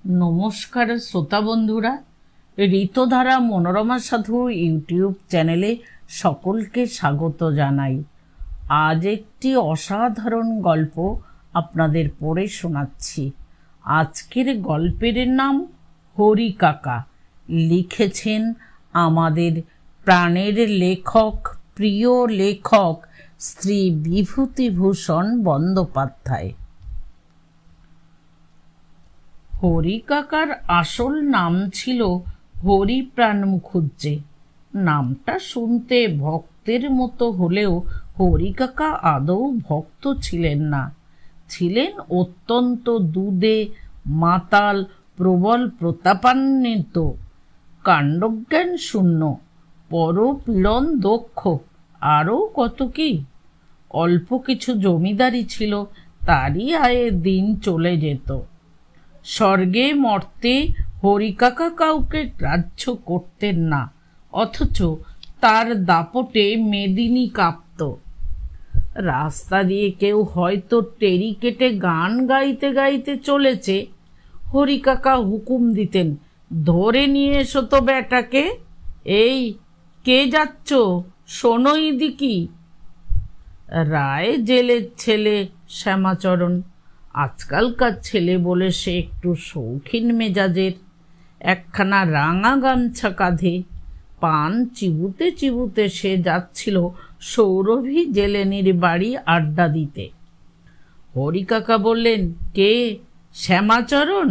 নমস্কার শ্রোতা বন্ধুরা, ঋতধারা মনোরমা সাধু ইউটিউব চ্যানেলে সকলকে স্বাগত জানাই। আজ একটি অসাধারণ গল্প আপনাদের পড়ে শোনাচ্ছি। আজকের গল্পের নাম হরি কাকা। লিখেছেন আমাদের প্রাণের লেখক, প্রিয় লেখক শ্রী বিভূতিভূষণ বন্দ্যোপাধ্যায়। হরি কাকার আসল নাম ছিল হরিপ্রাণ মুখুজ্জে। নামটা শুনতে ভক্তের মতো হলেও হরি কাকা আদৌ ভক্ত ছিলেন না। ছিলেন অত্যন্ত দুধে মাতাল, প্রবল প্রতাপান্বিত, কাণ্ডজ্ঞান শূন্য, পরপীড়ন দক্ষ, আরও কত কি। অল্প কিছু জমিদারি ছিল, তারই আয়ে দিন চলে যেত। স্বর্গে মর্তে হরিকাকা কাউকে গ্রাহ্য করতেন না, অথচ তার দাপটে মেদিনী কাঁপত। রাস্তা দিয়ে কেউ হয়তো টেরি কেটে গান গাইতে গাইতে চলেছে, হরিকাকা হুকুম দিতেন, ধরে নিয়ে এসো তো বেটাকে। এই কে যাচ্ছ, শোনোই দিকি। রায় জেলের ছেলে শ্যামাচরণ। আজকালকার ছেলে বলে সে একটু শৌখিন মেজাজের। একখানা রাঙা গামছা কাঁধে, পান চিবুতে চিবুতে সে যাচ্ছিল সৌরভী জেলেনির বাড়ি আড্ডা দিতে। হরিকাকা বললেন, কে, শ্যামাচরণ?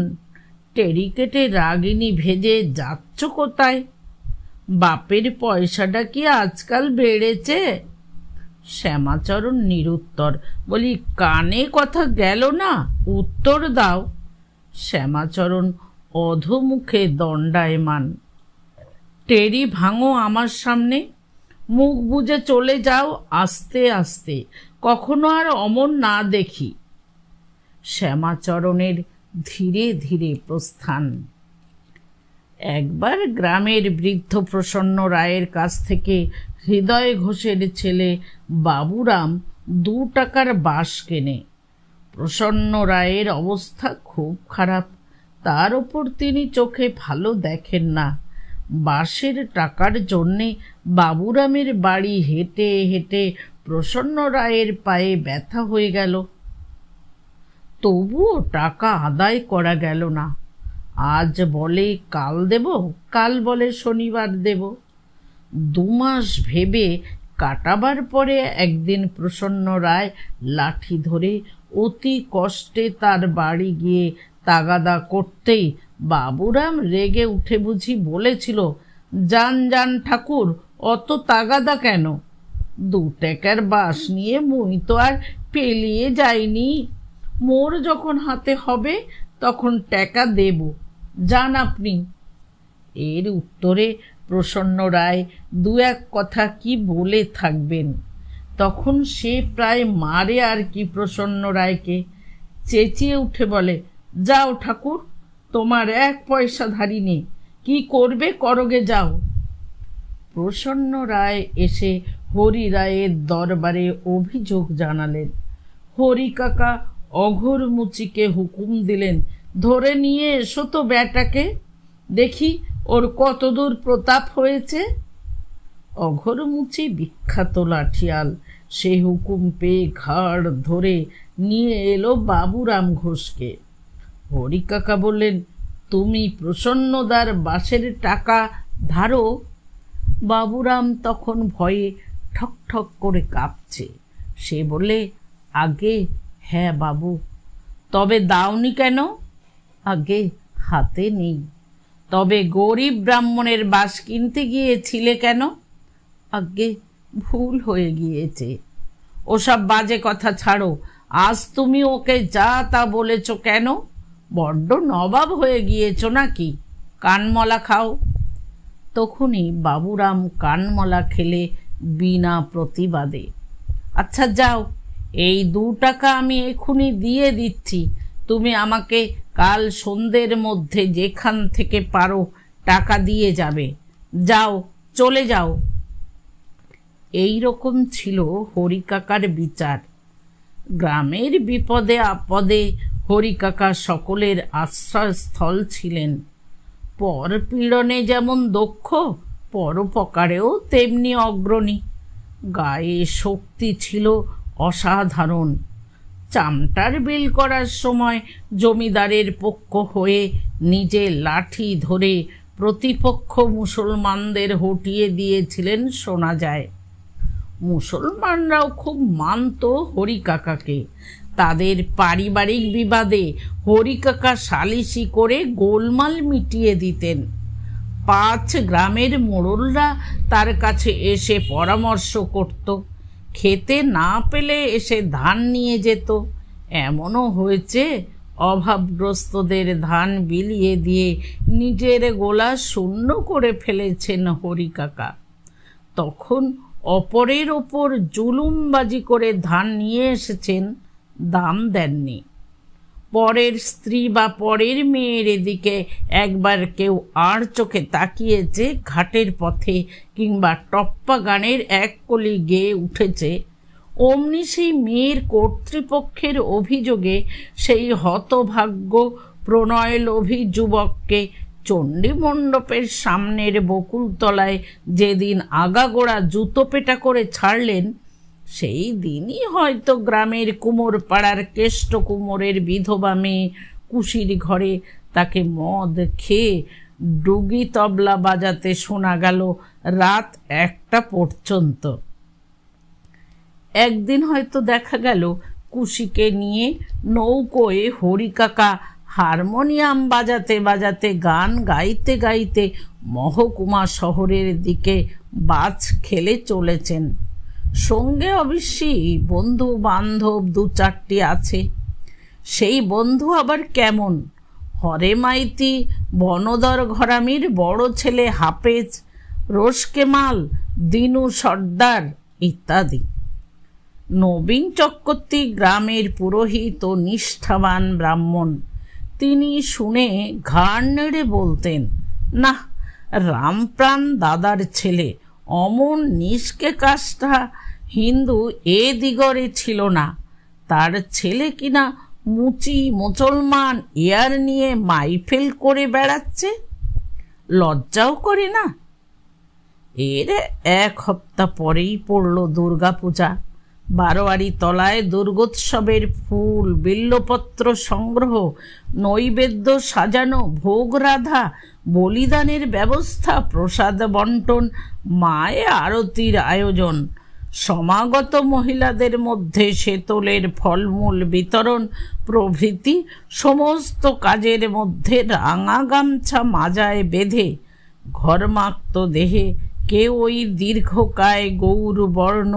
টেরিকেটে রাগিনী ভেজে যাচ্ছ কোথায়? বাপের পয়সাটা কি আজকাল বেড়েছে? শ্যামাচরণ নিরুত্তর। বলি, কানে কথা গেল না, উত্তর দাও। শ্যামাচরণ অধোমুখে দণ্ডায়মান। টেরি ভাঙো আমার সামনে, মুখ বুজে চলে যাও আস্তে আস্তে, কখনো আর অমন না দেখি। শ্যামাচরণের ধীরে ধীরে প্রস্থান। একবার গ্রামের বৃদ্ধ প্রসন্ন রায়ের কাছ থেকে হৃদয় ঘোষের ছেলে বাবুরাম 2 টাকার বাঁশ কেনে। প্রসন্ন রায়ের অবস্থা খুব খারাপ, তার ওপর তিনি চোখে ভালো দেখেন না। বাঁশের টাকার জন্যে বাবুরামের বাড়ি হেঁটে হেঁটে প্রসন্ন রায়ের পায়ে ব্যথা হয়ে গেল। তবুও টাকা আদায় করা গেল না। আজ বলে কাল দেব, কাল বলে শনিবার দেব। 2 মাস ভেবে কাটাবার পরে একদিন প্রসন্ন রায় লাঠি ধরে অতি কষ্টে তার বাড়ি গিয়ে তাগাদা করতেই বাবুরাম রেগে উঠে বুঝি বলেছিল, যান যান ঠাকুর, অত তাগাদা কেন? 2 টাকার বাঁশ নিয়ে মুই তো আর পেলিয়ে যাইনি। মোর যখন হাতে হবে তখন টাকা দেব, যান আপনি। এর উত্তরে প্রসন্ন রায় 2-1 কথা কি বলে থাকবেন। তখন সে প্রায় মারে আর কি প্রসন্ন রায়কে। চেঁচিয়ে উঠে বলে, যাও ঠাকুর, তোমার 1 পয়সা ধারি নেই, কি করবে করগে যাও। প্রসন্ন রায় এসে হরি রায়ের দরবারে অভিযোগ জানালেন। হরি কাকা অঘোর মুচিকে হুকুম দিলেন, ধরে নিয়ে এসো তো বেটাকে, দেখি ওর কতদূর প্রতাপ হয়েছে। অঘোরমুচি বিখ্যাত লাঠিয়াল, সে হুকুম পেয়ে ঘাড় ধরে নিয়ে এলো বাবুরাম ঘোষকে। হরিকাকা বললেন, তুমি প্রসন্নদার বাঁশের টাকা ধারো? বাবুরাম তখন ভয়ে ঠক ঠক করে কাঁপছে। সে বলে, আগে হ্যাঁ বাবু। তবে দাওনি কেন? আগে হাতে নেই। তবে গরিব ব্রাহ্মণের বাঁশ কিনতে গিয়েছিলে কেন? আগে ভুল হয়ে গিয়েছে। ওসব বাজে কথা ছাড়ো, আজ তুমি ওকে যা তা বলেছ কেন? বড্ড নবাব হয়ে গিয়েছ নাকি? কানমলা খাও। তখনই বাবুরাম কানমলা খেলে বিনা প্রতিবাদে। আচ্ছা যাও, এই 2 টাকা আমি এক্ষুনি দিয়ে দিচ্ছি, তুমি আমাকে কাল সন্ধ্যের মধ্যে যেখান থেকে পারো টাকা দিয়ে যাবে। যাও, চলে যাও। এই রকম ছিল হরিকাকার বিচার। গ্রামের বিপদে আপদে হরিকাকা সকলের আশ্রয়স্থল ছিলেন। পরপীড়নে যেমন দক্ষ, পরোপকারেও তেমনি অগ্রণী। গায়ে শক্তি ছিল অসাধারণ। চামটার বিল করার সময় জমিদারের পক্ষ হয়ে নিজে লাঠি ধরে প্রতিপক্ষ মুসলমানদের হটিয়ে দিয়েছিলেন শোনা যায়। মুসলমানরাও খুব মানত হরিকাকাকে। তাদের পারিবারিক বিবাদে হরিকাকা সালিশি করে গোলমাল মিটিয়ে দিতেন। 5 গ্রামের মোড়লরা তার কাছে এসে পরামর্শ করত। খেতে না পেলে এসে ধান নিয়ে যেত। এমনও হয়েছে অভাবগ্রস্তদের ধান বিলিয়ে দিয়ে নিজের গোলা শূন্য করে ফেলেছেন হরিকাকা। তখন অপরের ওপর জুলুমবাজি করে ধান নিয়ে এসেছেন, দাম দেননি। পরের স্ত্রী বা পরের মেয়ের এদিকে একবার কেউ আর চোখে তাকিয়েছে, ঘাটের পথে কিংবা টপ্পা গানের এক কলি গেয়ে উঠেছে, অমনি সেই মেয়ের কর্তৃপক্ষের অভিযোগে সেই হতভাগ্য প্রণয়লোভী যুবককে চণ্ডী মণ্ডপের সামনের বকুলতলায় যেদিন আগাগোড়া জুতো পেটা করে ছাড়লেন, সেই দিনই হয়তো গ্রামের কুমোর পাড়ার কেষ্ট কুমোরের বিধবা মেয়ে কুশির ঘরে তাকে মদ খেয়ে ডুগি তবলা বাজাতে শোনা গেল রাত 1টা পর্যন্ত। একদিন হয়তো দেখা গেল কুশিকে নিয়ে নৌকোয় হরিকাকা হারমোনিয়াম বাজাতে বাজাতে গান গাইতে গাইতে মহকুমা শহরের দিকে বাজ খেলে চলেছেন। সঙ্গে অবশ্যই বন্ধু বান্ধব 2-4টি আছে। সেই বন্ধু আবার কেমন? হরে মাইতি, বনদর ঘরামির বড় ছেলে হাফেজ, রোশকেমাল, দিনু সর্দার ইত্যাদি। নবীন চক্রবর্তী গ্রামের পুরোহিত ও নিষ্ঠাবান ব্রাহ্মণ। তিনি শুনে ঘাড় নেড়ে বলতেন, না, রামপ্রাণ দাদার ছেলে অমন নিষ্কে কাষ্টা হিন্দু এ দিগরে ছিল না। তার ছেলে কিনা মুচি মুসলমান এয়ার নিয়ে মাইফেল করে বেড়াচ্ছে, লজ্জাও করে না। এর 1 সপ্তাহ পরেই পড়ল দুর্গাপূজা। বারোয়ারি তলায় দুর্গোৎসবের ফুল বিল্লপত্র সংগ্রহ, নৈবেদ্য সাজানো, ভোগ রাধা, বলিদানের ব্যবস্থা, প্রসাদ বন্টন, মায়ে আরতির আয়োজন, সমাগত মহিলাদের মধ্যে সেতলের ফলমূল বিতরণ প্রভৃতি সমস্ত কাজের মধ্যে রাঙা গামছা মাজায় বেঁধে ঘরমাক্ত দেহে কেউ ওই দীর্ঘকায় গৌর বর্ণ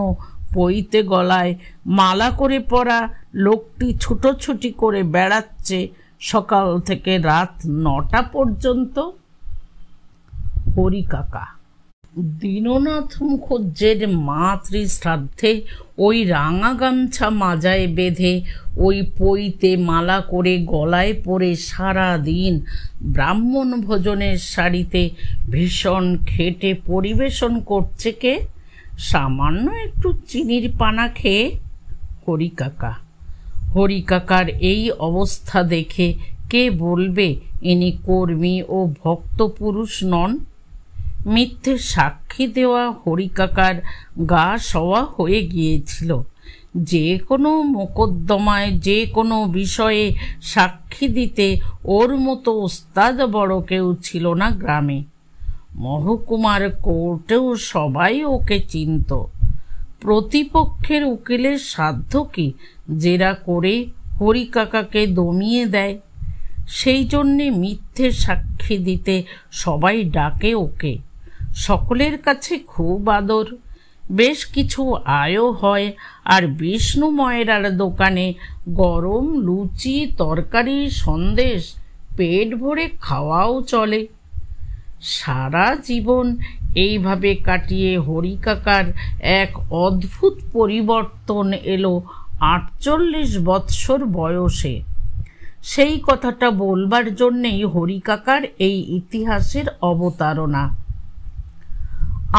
পইতে গলায় মালা করে পরা লোকটি ছুটোছুটি করে বেড়াচ্ছে সকাল থেকে রাত 9টা পর্যন্ত। হরিকাকা দীননাথ মুখুজ্জের মাতৃশ্রাদ্ধে ওই রাঙা গামছা মাজায় বেঁধে ওই পইতে মালা করে গলায় পরে সারা দিন ব্রাহ্মণ ভোজনের শাড়িতে ভীষণ খেটে পরিবেশন করছে কে? সামান্য একটু চিনির পানা খেয়ে হরিকাকা। হরিকাকার এই অবস্থা দেখে কে বলবে ইনি কর্মী ও ভক্ত পুরুষ নন? মিথ্যে সাক্ষী দেওয়া হরিকাকার গা সওয়া হয়ে গিয়েছিল। যে কোনো মোকদ্দমায় যে কোনো বিষয়ে সাক্ষী দিতে ওর মতো ওস্তাদ বড় কেউ ছিল না গ্রামে। মহকুমার কোর্টেও সবাই ওকে চিনত। প্রতিপক্ষের উকিলের সাধ্য কি জেরা করে হরিকাকাকে দমিয়ে দেয়? সেই জন্যে মিথ্যে সাক্ষী দিতে সবাই ডাকে ওকে। সকলের কাছে খুব আদর, বেশ কিছু আয়ও হয়। আর বিষ্ণু ময়রার দোকানে গরম লুচি তরকারি সন্দেশ পেট ভরে খাওয়াও চলে। সারা জীবন এইভাবে কাটিয়ে হরিকাকার এক অদ্ভুত পরিবর্তন এলো 48 বৎসর বয়সে। সেই কথাটা বলবার জন্যেই হরিকাকার এই ইতিহাসের অবতারণা।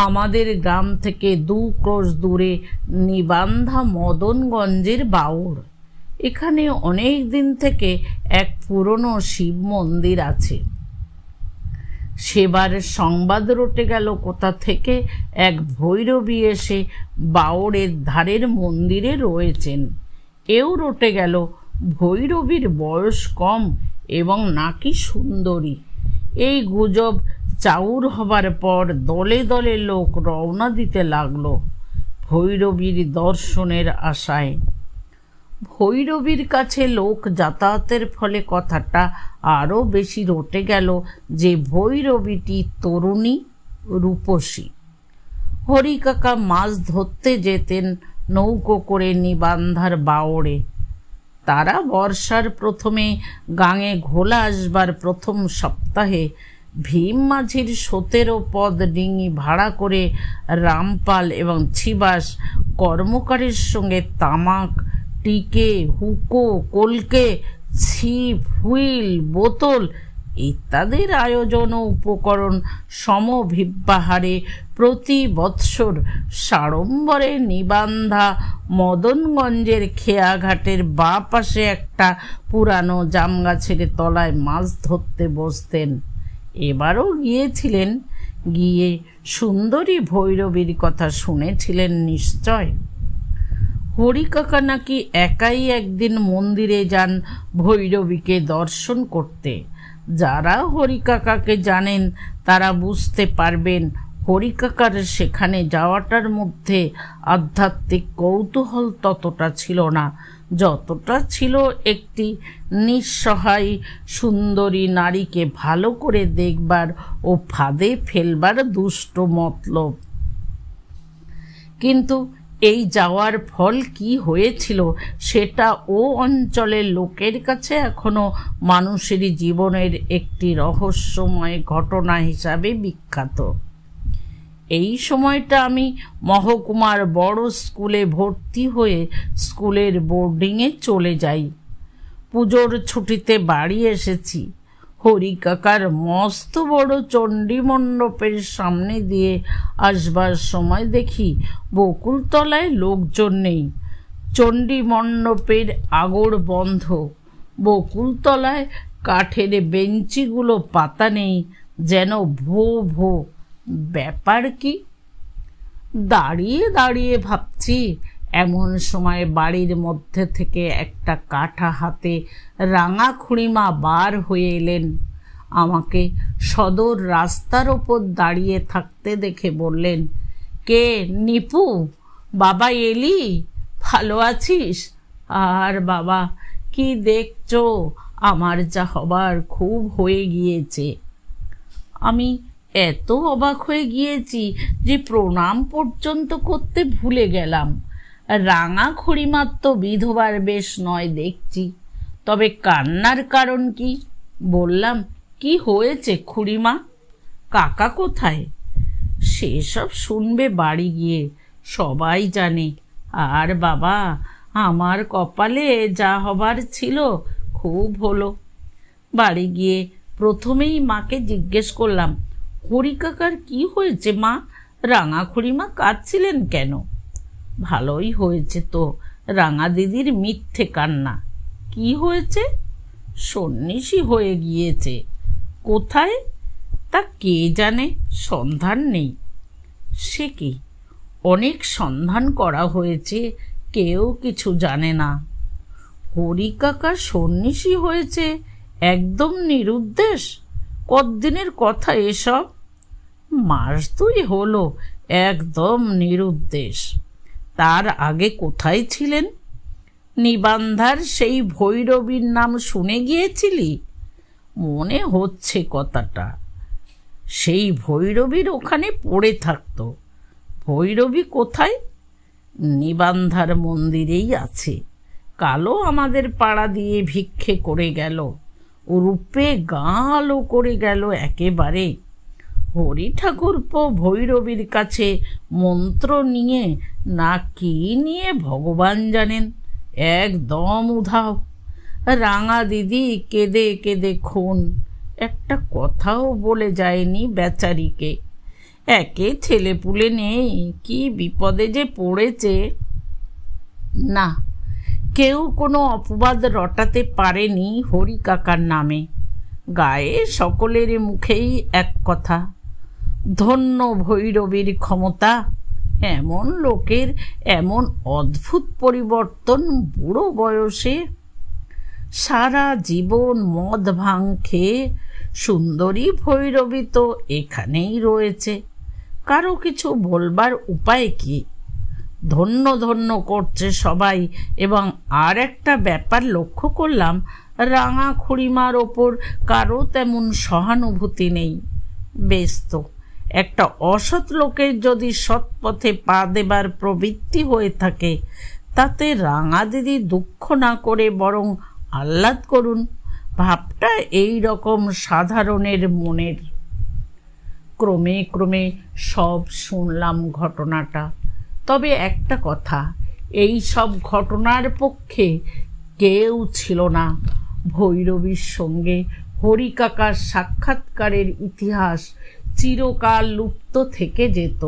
আমাদের গ্রাম থেকে 2 ক্রোশ দূরে নিবান্ধা মদনগঞ্জের বাউড়, এখানে অনেক দিন থেকে এক পুরনো শিব মন্দির আছে। সেবার সংবাদ রটে গেল কোথা থেকে এক ভৈরবী এসে বাওড়ের ধারের মন্দিরে রয়েছেন। এও রটে গেল ভৈরবীর বয়স কম এবং নাকি সুন্দরী। এই গুজব চাউর হবার পর দলে দলে লোক রওনা দিতে লাগলো ভৈরবীর দর্শনের আশায়। ভৈরবীর কাছে লোক যাতায়াতের ফলে কথাটা আরও বেশি রটে গেল যে ভৈরবীটি তরুণী, রূপসী। হরিকাকা মাছ ধরতে যেতেন নৌকো করে নিবান্ধার বাওড়ে। তারা বর্ষার প্রথমে গাঙে ঘোলা আসবার প্রথম সপ্তাহে ভীম মাঝির 17 পদ ডিঙি ভাড়া করে রামপাল এবং ছিবাস কর্মকারের সঙ্গে তামাক, টিকে, হুকো, কলকে, ছিপ, হুইল, বোতল ইত্যাদির আয়োজন ও উপকরণ সমভিব্যাহারে প্রতি বৎসর সাড়ম্বরে নিবান্ধা মদনগঞ্জের খেয়াঘাটের বাঁ পাশে একটা পুরানো জামগাছের তলায় মাছ ধরতে বসতেন। এবারও গিয়েছিলেন। গিয়ে সুন্দরী ভৈরবীর কথা শুনেছিলেন নিশ্চয়। হরিকাকা নাকি একাই একদিন মন্দিরে যান ভৈরবীকে দর্শন করতে। যারা হরিকাকাকে জানেন তারা বুঝতে পারবেন হরিকাকার সেখানে যাওয়াটার মধ্যে আধ্যাত্মিক কৌতূহল ততটা ছিল না যতটা ছিল একটি নিঃসহায় সুন্দরী নারীকে ভালো করে দেখবার ও ফাঁদে ফেলবার দুষ্ট মতলব। কিন্তু এই যাওয়ার ফল কি হয়েছিল সেটা ও অঞ্চলের লোকের কাছে এখনো মানুষের জীবনের একটি রহস্যময় ঘটনা হিসাবে বিখ্যাত। এই সময়টা আমি মহকুমার বড় স্কুলে ভর্তি হয়ে স্কুলের বোর্ডিংয়ে চলে যাই। পুজোর ছুটিতে বাড়ি এসেছি। হরিকাকার মস্ত বড় চণ্ডী মণ্ডপের সামনে দিয়ে আসবার সময় দেখি বকুলতলায় লোকজন নেই। চণ্ডী মণ্ডপের আগড় বন্ধ। বকুলতলায় কাঠের বেঞ্চিগুলো পাতা নেই, যেন ভো ভো। ব্যাপার কি? দাঁড়িয়ে দাঁড়িয়ে ভাবছি, এমন সময় বাড়ির মধ্যে থেকে একটা কাঠা হাতে রাঙা খুড়িমা বার হয়ে এলেন। আমাকে সদর রাস্তার ওপর দাঁড়িয়ে থাকতে দেখে বললেন, কে নিপু? বাবা এলি? ভালো আছিস? আর বাবা, কি দেখছো? আমার যা হবার খুব হয়ে গিয়েছে। আমি এত অবাক হয়ে গিয়েছি যে প্রণাম পর্যন্ত করতে ভুলে গেলাম। রাঙা খুড়িমার তো বিধবার বেশ নয় দেখছি, তবে কান্নার কারণ কি? বললাম, কি হয়েছে খুড়িমা? কাকা কোথায়? সেসব শুনবে বাড়ি গিয়ে, সবাই জানে। আর বাবা, আমার কপালে যা হবার ছিল খুব হলো। বাড়ি গিয়ে প্রথমেই মাকে জিজ্ঞেস করলাম, হরিকাকার কি হয়েছে মা? রাঙা খুড়িমা কাঁদছিলেন কেন? ভালোই হয়েছে তো, রাঙা দিদির মিথ্যে কান্না। কি হয়েছে? সন্ন্যাসী হয়ে গিয়েছে। কোথায়? তা কে জানে, সন্ধান নেই। সে কি? অনেক সন্ধান করা হয়েছে, কেউ কিছু জানে না। হরিকাকা সন্ন্যাসী হয়েছে একদম নিরুদ্দেশ? কতদিনের কথা এসব? মাস 2 হলো একদম নিরুদ্দেশ। তার আগে কোথায় ছিলেন? নিবান্ধার সেই ভৈরবীর নাম শুনে গিয়েছিলি? মনে হচ্ছে কথাটা। সেই ভৈরবীর ওখানে পড়ে থাকতো। ভৈরবী কোথায়? নিবান্ধার মন্দিরেই আছে। কালো আমাদের পাড়া দিয়ে ভিক্ষে করে গেল, রূপে গাঁলো করে গেল একেবারে। হরি ঠাকুরপো ভৈরবীর কাছে মন্ত্র নিয়ে না কি নিয়ে ভগবান জানেন, একদম উধাও। রাঙা দিদি কেঁদে কেঁদে খুন, একটা কথাও বলে যায়নি বেচারিকে। একে ছেলেপুলে নেই, কি বিপদে যে পড়েছে। না, কেউ কোনো অপবাদ রটাতে পারেনি হরি কাকার নামে। গায়ে সকলের মুখেই এক কথা, ধন্য ভৈরবীর ক্ষমতা। এমন লোকের এমন অদ্ভুত পরিবর্তন বুড়ো বয়সে। সারা জীবন মদ ভাং খেয়ে সুন্দরী ভৈরবী তো এখানেই রয়েছে, কারো কিছু বলবার উপায় কি? ধন্য ধন্য করছে সবাই। এবং আর একটা ব্যাপার লক্ষ্য করলাম, রাঙা খুড়িমার ওপর কারো তেমন সহানুভূতি নেই। বেশ তো, একটা অসৎ লোকের যদি সৎ পথে পা দেবার প্রবৃত্তি হয়ে থাকে, তাতে রাঙা দিদি দুঃখ না করে বরং আহ্লাদ করুন। ভাবটা এই রকম সাধারণের মনের। ক্রমে ক্রমে সব শুনলাম ঘটনাটা। তবে একটা কথা, এই সব ঘটনার পক্ষে কেউ ছিল না। ভৈরবীর সঙ্গে হরি কাকার সাক্ষাৎকারের ইতিহাস চিরকাল লুপ্ত থেকে যেত,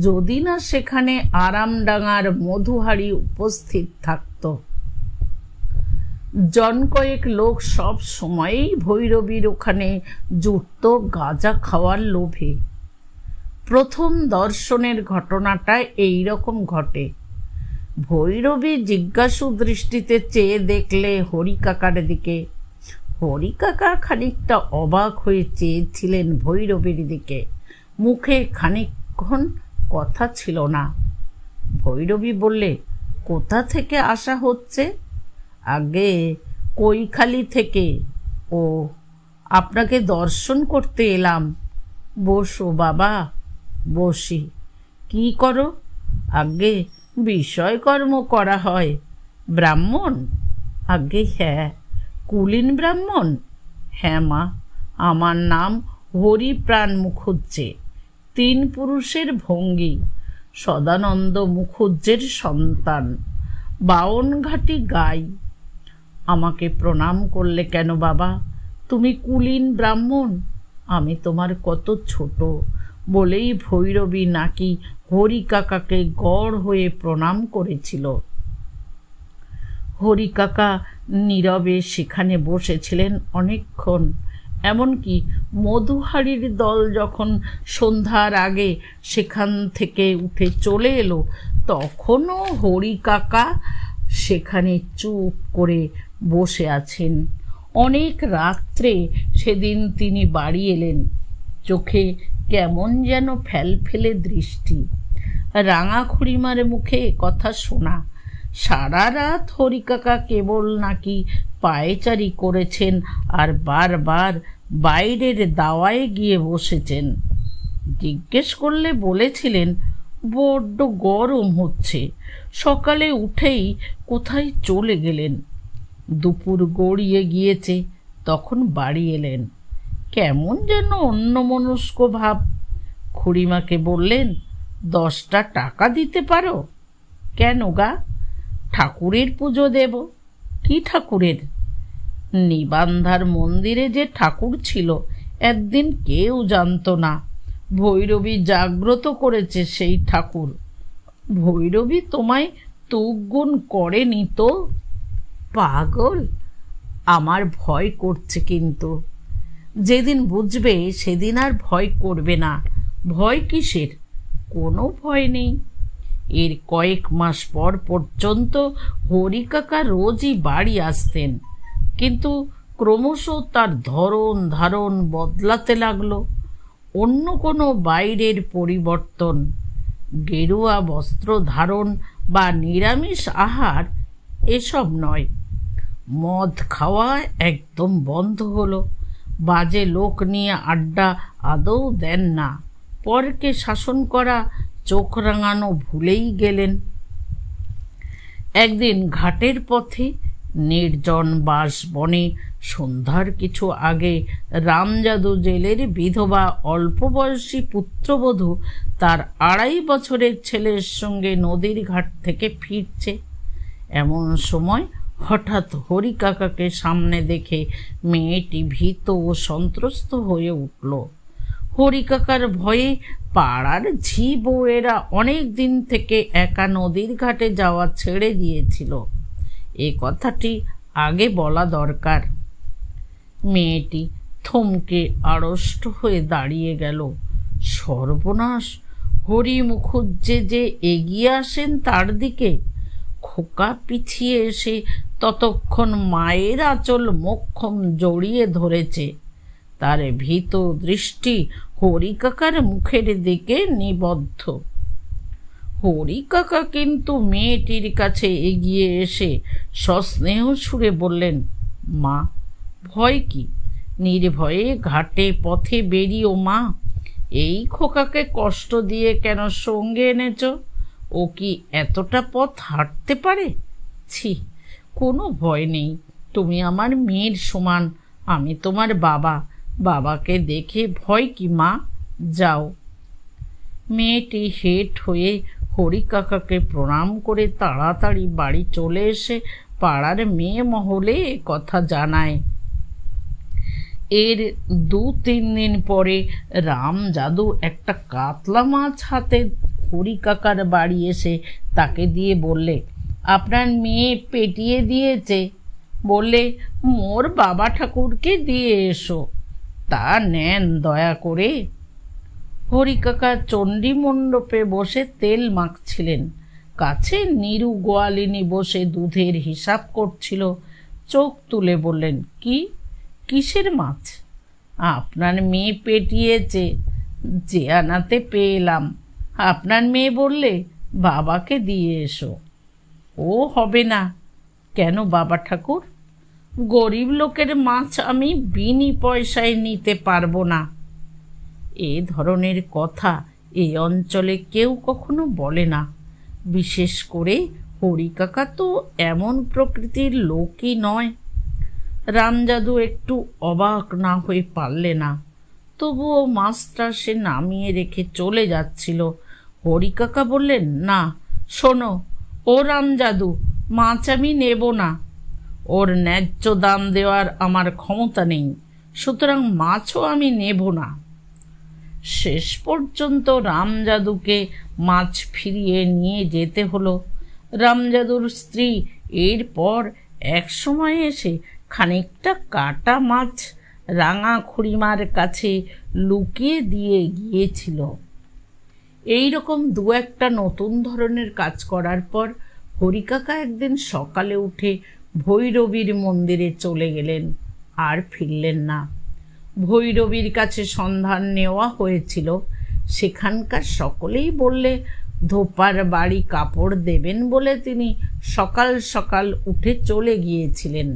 যদি না সেখানে আরামডাঙ্গার মধুহারি উপস্থিত থাকত। জন কয়েক লোক সব সময়ই ভৈরবীর ওখানে জুটত গাঁজা খাওয়ার লোভে। প্রথম দর্শনের ঘটনাটা এই রকম ঘটে। ভৈরবী জিজ্ঞাসু দৃষ্টিতে চেয়ে দেখলে হরি কাকার দিকে। হরি কাকা খানিকটা অবাক হয়ে চেয়েছিলেন ভৈরবীর দিকে। মুখে খানিকক্ষণ কথা ছিল না। ভৈরবী বললে, কোথা থেকে আসা হচ্ছে? আগে কৈখালি থেকে। ও, আপনাকে দর্শন করতে এলাম। বসো বাবা। বসি। কি করো? আগে বিষয়কর্ম করা হয়। ব্রাহ্মণ? আগে হ্যাঁ। কুলীন ব্রাহ্মণ? হ্যাঁ মা, আমার নাম হরিপ্রাণ মুখুজ্জে। 3 পুরুষের ভঙ্গি। সদানন্দ মুখুজ্জের সন্তান। 52 ঘাটি গাই। আমাকে প্রণাম করলে কেন বাবা? তুমি কুলীন ব্রাহ্মণ, আমি তোমার কত ছোট। বলেই ভৈরবী নাকি হরি কাকাকে গড় হয়ে প্রণাম করেছিল। হরি কাকা নীরবে সেখানে বসেছিলেন অনেকক্ষণ। এমনকি মধুহারির দল যখন সন্ধ্যার আগে সেখান থেকে উঠে চলে এলো, তখনও হরি কাকা সেখানে চুপ করে বসে আছেন। অনেক রাত্রে সেদিন তিনি বাড়ি এলেন। চোখে কেমন যেন ফেলফেলে দৃষ্টি। রাঙা খুড়িমার মুখে কথা শোনা। সারা রাত হরি কাকা কেবল নাকি পায়চারি করেছেন আর বারবার বাইরের দাওয়ায় গিয়ে বসেছেন। জিজ্ঞেস করলে বলেছিলেন, বড্ড গরম হচ্ছে। সকালে উঠেই কোথায় চলে গেলেন। দুপুর গড়িয়ে গিয়েছে, তখন বাড়ি এলেন। কেমন যেন অন্যমনস্ক ভাব। খুড়িমাকে বললেন, 10টা টাকা দিতে পারো? কেন গা? ঠাকুরের পুজো দেব। কি ঠাকুরের? নিবান্ধার মন্দিরে যে ঠাকুর ছিল, একদিন কেউ জানত না। ভৈরবী জাগ্রত করেছে সেই ঠাকুর। ভৈরবী তোমায় তুগুণ করেনি তো? পাগল, আমার ভয় করছে। কিন্তু যেদিন বুঝবে সেদিন আর ভয় করবে না। ভয় কিসের? কোনো ভয় নেই। এর কয়েক মাস পর পর্যন্ত হরি কাকা রোজই বাড়ি আসতেন, কিন্তু ক্রমশ তার ধরন ধারণ বদলাতে লাগলো। অন্য কোনো বাইরের পরিবর্তন, গেরুয়া বস্ত্র ধারণ বা নিরামিষ আহার, এসব নয়। মদ খাওয়া একদম বন্ধ হলো। বাজে লোক নিয়ে আড্ডা আদৌ দেন না। পরকে শাসন করা, চোখ রাঙানো ভুলেই গেলেন। একদিন ঘাটের পথে নির্জন বাঁশবনে সন্ধ্যার কিছু আগে রামজাদু জেলের বিধবা অল্প বয়সী পুত্রবধূ তার 2.5 বছরের ছেলের সঙ্গে নদীর ঘাট থেকে ফিরছে। এমন সময় হঠাৎ হরি কাকাকে সামনে দেখে মেয়েটি ভীত ও সন্ত্রস্ত হয়ে উঠল। হরি কাকার ভয়ে পাড়ার ঝি বউয়েরা অনেক দিন থেকে একা নদীর ঘাটে যাওয়া ছেড়ে দিয়েছিল। এ কথাটি আগে বলা দরকার। মেয়েটি থমকে আড়ষ্ট হয়ে দাঁড়িয়ে গেল। সর্বনাশ! হরি মুখুজ্জে যে এগিয়ে আসেন তার দিকে। খোকা পিছিয়ে এসে ততক্ষণ মায়ের আঁচল মোক্ষম জড়িয়ে ধরেছে। তার ভীত দৃষ্টি হরিকাকার মুখের দিকে নিবদ্ধ। হরিকাকা কিন্তু মেয়েটির কাছে এগিয়ে এসে সস্নেহ সুরে বললেন, মা, ভয় কি? নির্ভয়ে ঘাটে পথে বেরিও মা। এই খোকাকে কষ্ট দিয়ে কেন সঙ্গে এনেছ? ও কি এতটা পথ হাঁটতে পারে? ছি, কোনো ভয় নেই। তুমি আমার মেয়ের সমান, আমি তোমার বাবা। বাবাকে দেখে ভয় কি মা? যাও। মেয়েটি হেঁট হয়ে হরিকাকাকে প্রণাম করে তাড়াতাড়ি বাড়ি চলে এসে পাড়ার মেয়ে মহলে কথা জানায়। এর 2-3 দিন পরে রামজাদু একটা কাতলা মাছ হাতে হরিকাকার বাড়ি এসে তাকে দিয়ে বললে, আপনার মেয়ে পেটিয়ে দিয়েছে, বললে মোর বাবা ঠাকুরকে দিয়ে এসো। তা নেন দয়া করে। হরিকাকা চণ্ডী মণ্ডপে বসে তেল মাখছিলেন। কাছে নিরু গোয়ালিনী বসে দুধের হিসাব করছিল। চোখ তুলে বললেন, কিসের মাছ? আপনার মেয়ে পেটিয়েছে, যে আনাতে পেলাম। আপনার মেয়ে বললে বাবাকে দিয়ে এসো। ও হবে না। কেন বাবা ঠাকুর? গরিব লোকের মাছ আমি বিনি পয়সায় নিতে পারবো না। এ ধরনের কথা এই অঞ্চলে কেউ কখনো বলে না। বিশেষ করে হরিকাকা তো এমন প্রকৃতির লোকই নয়। রামজাদু একটু অবাক না হয়ে পারলে না। তবুও মাছটা সে নামিয়ে রেখে চলে যাচ্ছিল। হরিকাকা বললেন, না শোনো ও রামজাদু, মাছ আমি নেব না। ওর ন্যায্য দাম দেওয়ার আমার ক্ষমতা নেই, সুতরাং মাছও আমি নেব না। শেষ পর্যন্ত রামজাদুকে মাছ ফিরিয়ে নিয়ে যেতে হলো। রামজাদুর স্ত্রী এরপর এক সময় এসে খানিকটা কাটা মাছ রাঙা খুড়িমার কাছে লুকিয়ে দিয়ে গিয়েছিল। এই রকম 2-1টা নতুন ধরনের কাজ করার পর হরিকাকা একদিন সকালে উঠে ভৈরবীর মন্দিরে চলে গেলেন, আর ফিরলেন না। ভৈরবীর কাছে সন্ধান নেওয়া হয়েছিল। সেখানকার সকলেই বললে ধোপার বাড়ি কাপড় দেবেন বলে তিনি সকাল সকাল উঠে চলে গিয়েছিলেন।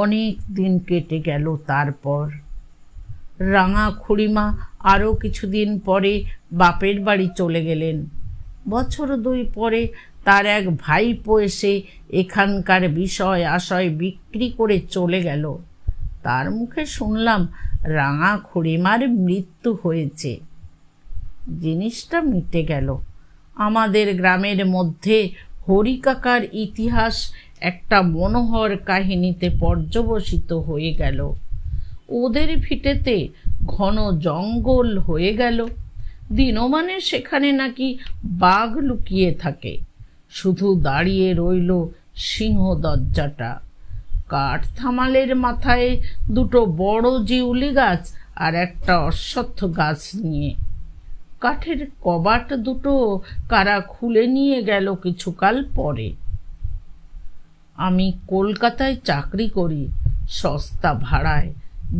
অনেক দিন কেটে গেল। তারপর রাঙা খুড়িমা আরও কিছুদিন পরে বাপের বাড়ি চলে গেলেন। বছর 2 পরে তার এক ভাইপো এসে এখানকার বিষয় আশয় বিক্রি করে চলে গেল। তার মুখে শুনলাম রাঙা খুড়িমার মৃত্যু হয়েছে। জিনিসটা মিটে গেল। আমাদের গ্রামের মধ্যে হরিকাকার ইতিহাস একটা মনোহর কাহিনীতে পর্যবসিত হয়ে গেল। ওদের ভিটেতে ঘন জঙ্গল হয়ে গেল। দিনমানে সেখানে নাকি বাঘ লুকিয়ে থাকে। শুধু দাঁড়িয়ে রইল সিংহ দরজাটা, কাঠ থামালের মাথায় 2টো বড় জিউলি গাছ আর একটা অশ্বত্থ গাছ নিয়ে। কাঠের কবাট 2টো কারা খুলে নিয়ে গেল কিছুকাল পরে। আমি কলকাতায় চাকরি করি, সস্তা ভাড়ায়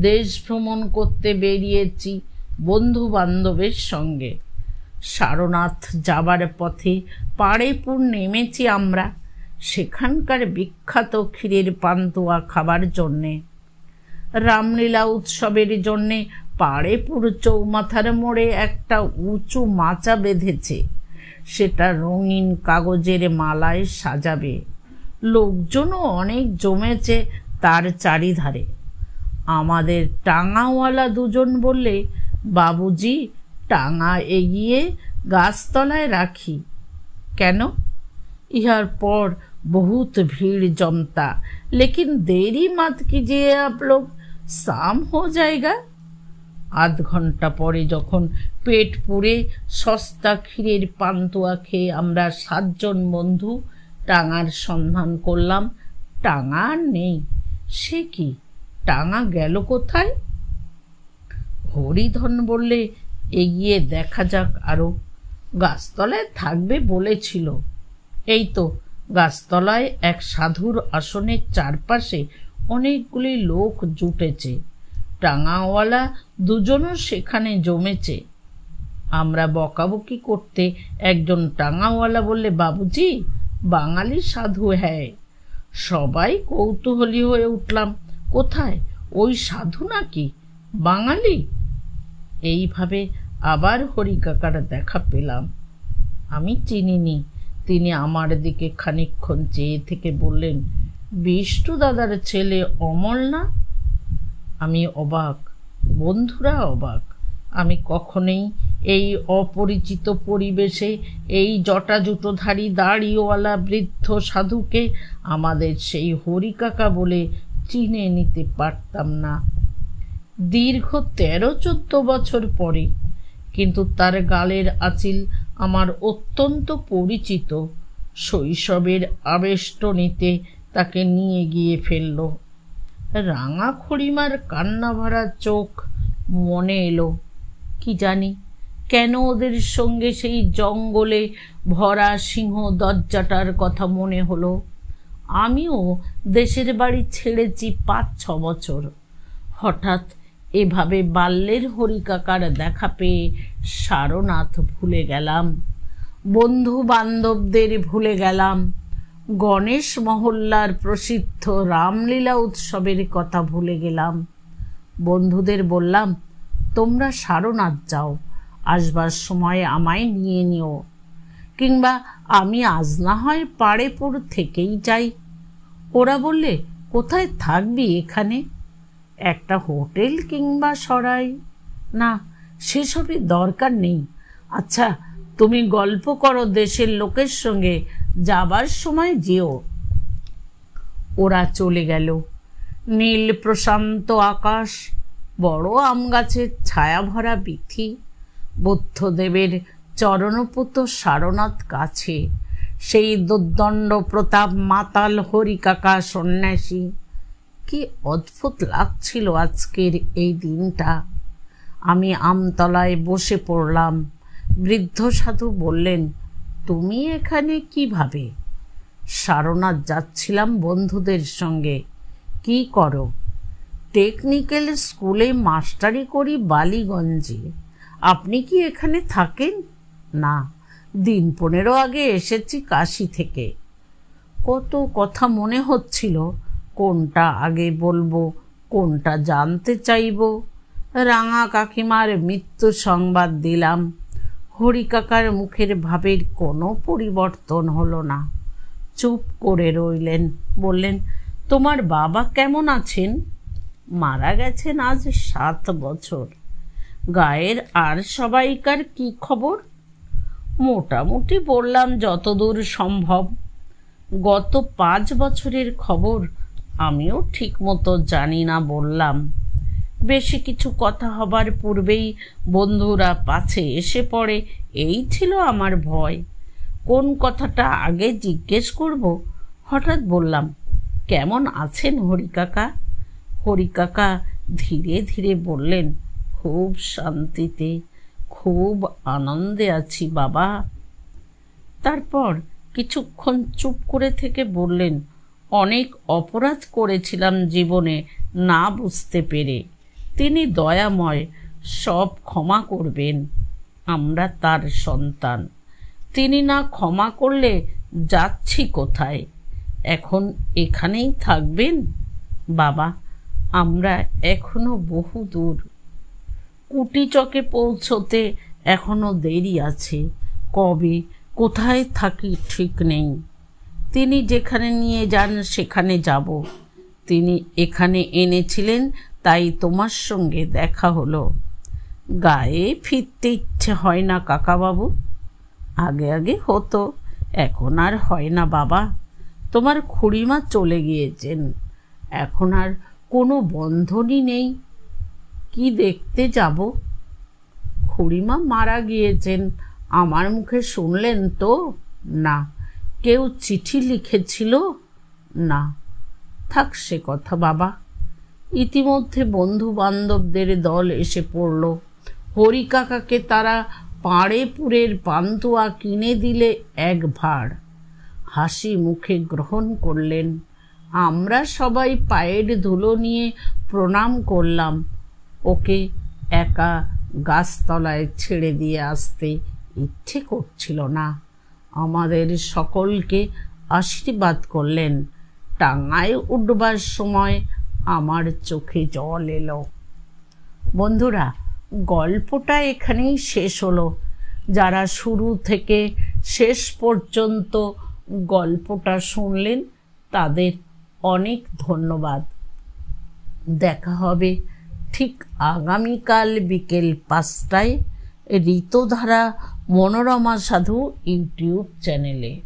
দেশ ভ্রমণ করতে বেরিয়েছি বন্ধু বান্ধবের সঙ্গে। সারনাথ যাবার পথে পাড়েপুর নেমেছি আমরা, সেখানকার বিখ্যাত ক্ষীরের পান্তুয়া খাবার জন্যে। রামলীলা উৎসবের জন্যে পাড়েপুর চৌমাথার মোড়ে একটা উঁচু মাচা বেঁধেছে। সেটা রঙিন কাগজের মালায় সাজাবে। লোকজনও অনেক জমেছে তার চারিধারে। আমাদের টাঙাওয়ালা 2জন বললে, বাবুজি টাঙা এগিয়ে গাছতলায় রাখি। কেন? ইহার পর बहुत भीड़ जमता, लेकिन देरी मत कीजिए आप लोग, शाम हो जाएगा। 8 ঘন্টা পরে যখন পেট পুড়ে সস্তা ক্ষীরের পান্তুয়া খেয়ে আমরা 7 জন বন্ধু টাঙার সন্ধান করলাম, টাঙা আর নেই। সে কি, টাঙা গেল কোথায়? হরিধন বললে, এগিয়ে দেখা যাক আরো, গাছতলায় থাকবে বলেছিল। এই তো গাছতলায় এক সাধুর আসনের চারপাশে অনেকগুলি লোক জুটেছে, টাঙাওয়ালা দুজনও সেখানে জমেছে। আমরা বকাবকি করতে একজন টাঙাওয়ালা বললে, বাবুজি বাঙালি সাধু। হ্যাঁ, সবাই কৌতূহলী হয়ে উঠলাম, কোথায়, ওই সাধু নাকি বাঙালি? এইভাবে আবার হরিকাকার দেখা পেলাম। আমি চিনিনি। তিনি আমার দিকে খানিকক্ষণ চেয়ে থেকে বললেন, বিষ্টু দাদার ছেলে অমল না? আমি অবাক, বন্ধুরা অবাক। আমি কখনোই এই অপরিচিত পরিবেশে এই জটাজুটোধারী দাড়িওয়ালা বৃদ্ধ সাধুকে আমাদের সেই হরিকাকা বলে চিনে নিতে পারতাম না। দীর্ঘ 13-14 বছর পরে কিন্তু তার গালের আঁচিল আমার অত্যন্ত পরিচিত। শৈশবের আবেষ্টনীতে তাকে নিয়ে গিয়ে ফেলল। রাঙা খুড়িমার কান্না ভরা চোখ মনে এলো। কি জানি কেন ওদের সঙ্গে সেই জঙ্গলে ভরা সিংহ দরজাটার কথা মনে হলো। আমিও দেশের বাড়ি ছেড়েছি 5-6 বছর। হঠাৎ এভাবে বাল্যের হরিকাকার দেখা পেয়ে সারনাথ ভুলে গেলাম, বন্ধু বান্ধবদের ভুলে গেলাম, গণেশ মহল্লার প্রসিদ্ধ রামলীলা উৎসবের কথা ভুলে গেলাম। বন্ধুদের বললাম, তোমরা সারনাথ যাও, আসবার সময় আমায় নিয়ে নিও, কিংবা আমি আজ না হয় পাড়েপুর থেকেই যাই। ওরা বললে, কোথায় থাকবি এখানে? একটা হোটেল কিংবা সরাই? না, সেসবই দরকার নেই। আচ্ছা তুমি গল্প করো দেশের লোকের সঙ্গে, যাবার সময় যেও। ওরা চলে গেল। নীল প্রশান্ত আকাশ, বড় আম গাছের ছায়া ভরা বীথি, বুদ্ধদেবের চরণপুত সারনাথ কাছে, সেই দুর্দণ্ড প্রতাপ মাতাল হরিকাকা সন্ন্যাসী। কি অদ্ভুত লাগছিল আজকের এই দিনটা। আমি আমতলায় বসে পড়লাম। বৃদ্ধ সাধু বললেন, তুমি এখানে কিভাবে? সারনাথ যাচ্ছিলাম বন্ধুদের সঙ্গে। কি করো? টেকনিক্যাল স্কুলে মাস্টারি করি বালিগঞ্জে। আপনি কি এখানে থাকেন? না, দিন 15 আগে এসেছি কাশি থেকে। কত কথা মনে হচ্ছিল, কোনটা আগে বলবো, কোনটা জানতে চাইব। রাঙা কাকিমার মৃত্যু সংবাদ দিলাম। হরিকাকার মুখের ভাবের কোনো পরিবর্তন হলো না। চুপ করে রইলেন। বললেন, তোমার বাবা কেমন আছেন? মারা গেছেন আজ 7 বছর। গায়ের আর সবাইকার কি খবর? মোটামুটি বললাম যতদূর সম্ভব। গত 5 বছরের খবর আমিও ঠিক মতো জানি না বললাম। বেশি কিছু কথা হবার পূর্বেই বন্ধুরা পাছে এসে পড়ে, এই ছিল আমার ভয়। কোন কথাটা আগে জিজ্ঞেস করব? হঠাৎ বললাম, কেমন আছেন হরিকাকা? হরিকাকা ধীরে ধীরে বললেন, খুব শান্তিতে, খুব আনন্দে আছি বাবা। তারপর কিছুক্ষণ চুপ করে থেকে বললেন, অনেক অপরাধ করেছিলাম জীবনে না বুঝতে পেরে। তিনি দয়াময়, সব ক্ষমা করবেন। আমরা তার সন্তান। তিনি না ক্ষমা করলে যাচ্ছি কোথায়? এখন এখানেই থাকবেন? বাবা, আমরা এখনো বহু দূর। কুটিচকে পৌঁছতে এখনো দেরি আছে। কবে কোথায় থাকি ঠিক নেই। তিনি যেখানে নিয়ে যান সেখানে যাব। তিনি এখানে এনেছিলেন, তাই তোমার সঙ্গে দেখা হলো। গায়ে ফিরতে ইচ্ছে হয় না কাকাবাবু। আগে আগে হতো, এখন আর হয় না বাবা। তোমার খুড়িমা চলে গিয়েছেন, এখন আর কোনো বন্ধনই নেই। কি দেখতে যাব? খুড়িমা মারা গিয়েছেন, আমার মুখে শুনলেন তো? না, কেউ চিঠি লিখেছিল? না, থাক সে কথা বাবা। ইতিমধ্যে বন্ধু বান্ধবদের দল এসে পড়ল। হরি কাকাকে তারা পাড়েপুরের পান্তুয়া কিনে দিলে এক ভাড়। হাসি মুখে গ্রহণ করলেন। আমরা সবাই পায়ের ধুলো নিয়ে প্রণাম করলাম। ওকে একা গাছতলায় ছেড়ে দিয়ে আসতে ইচ্ছে করছিল না। আমাদের সকলকে আশীর্বাদ করলেন। টাঙায় উঠবার সময় আমার চোখে জল এলো। বন্ধুরা, গল্পটা এখানেই শেষ হলো। যারা শুরু থেকে শেষ পর্যন্ত গল্পটা শুনলেন তাদের অনেক ধন্যবাদ। দেখা হবে ঠিক আগামীকাল বিকেল 5টায় ঋতুধারা মনোরমা সাধু ইউটিউব চ্যানেলে।